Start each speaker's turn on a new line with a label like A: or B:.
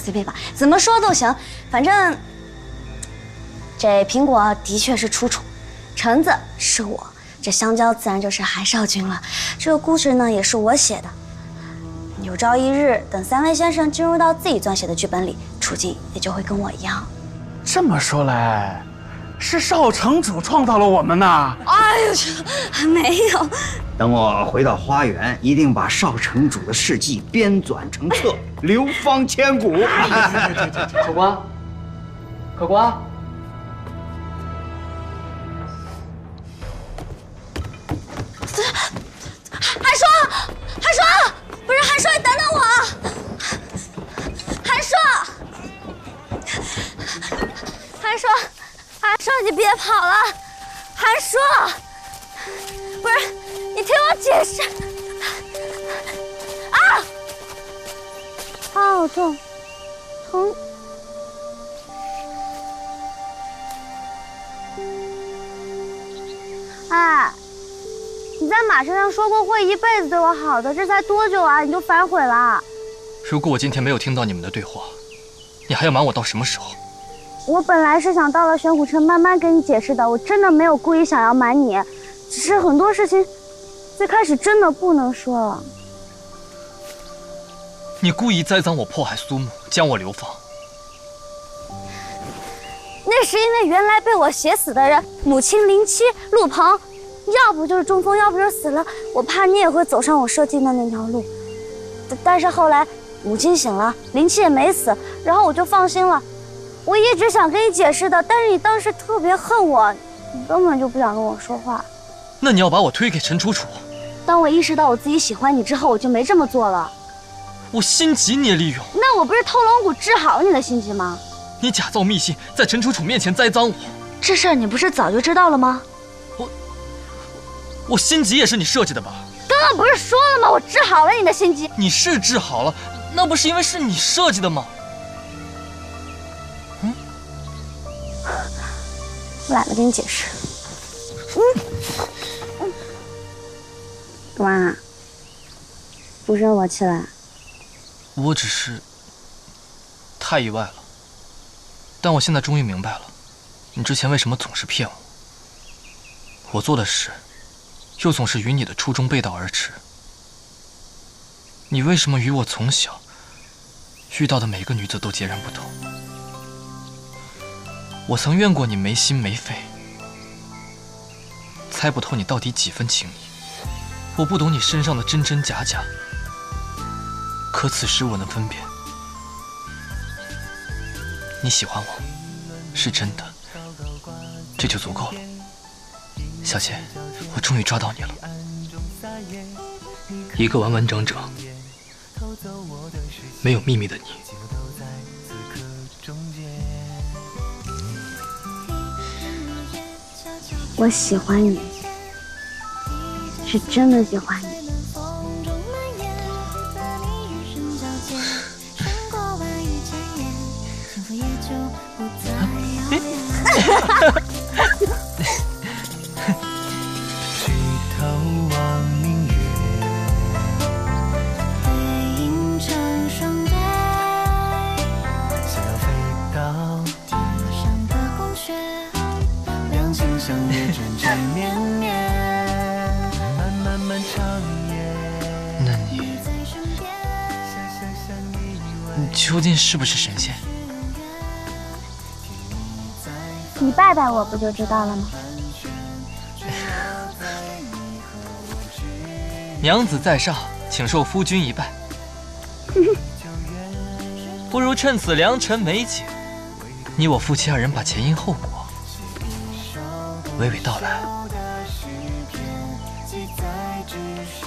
A: 随便吧，怎么说都行。反正这苹果的确是楚楚，橙子是我，这香蕉自然就是韩少君了。这个故事呢也是我写的。有朝一日，等三位先生进入到自己撰写的剧本里，处境也就会跟我一样。
B: 这么说来，是少城主创造了我们呐？
A: 哎呦，还没有。
C: 等我回到花园，一定把少城主的事迹编纂成册，流芳千古。
D: 可瓜，可瓜。
A: 韩双，韩双，不是韩双，你等等我。韩双，韩双，韩双，你别跑了。韩双，不是，你听我解释。啊！好痛，疼。哎。你在马车上说过会一辈子对我好的，这才多久啊，你就反悔了？
E: 如果我今天没有听到你们的对话，你还要瞒我到什么时候？
A: 我本来是想到了玄虎城慢慢跟你解释的，我真的没有故意想要瞒你，只是很多事情最开始真的不能说了。
E: 你故意栽赃我迫害苏木，将我流放。
A: 那是因为原来被我写死的人，母亲林七、陆鹏。要不就是中风，要不就是死了。我怕你也会走上我设计的那条路，但是后来母亲醒了，林七也没死，然后我就放心了。我一直想跟你解释的，但是你当时特别恨我，你根本就不想跟我说话。
E: 那你要把我推给陈楚楚？
A: 当我意识到我自己喜欢你之后，我就没这么做了。
E: 我心急你也利用？
A: 那我不是偷龙骨治好了你的心急吗？
E: 你假造密信，在陈楚楚面前栽赃我，
A: 这事儿你不是早就知道了吗？
E: 我心急也是你设计的吧？
A: 刚刚不是说了吗？我治好了你的心急。
E: 你是治好了，那不是因为是你设计的吗？
A: 我懒得跟你解释。干嘛？不生我气了？
E: 我只是太意外了，但我现在终于明白了，你之前为什么总是骗我。我做的事又总是与你的初衷背道而驰。你为什么与我从小遇到的每个女子都截然不同？我曾怨过你没心没肺，猜不透你到底几分情谊。我不懂你身上的真真假假，可此时我能分辨，你喜欢我是真的，这就足够了。小姐，我终于抓到你了，一个完完整整没有秘密的你。
A: 我喜欢你，是真的喜欢你。
E: 那你究竟是不是神仙？
A: 你拜拜我不就知道了吗？
E: 娘子在上，请受夫君一拜。不如趁此良辰美景，你我夫妻二人把前因后果娓娓道来。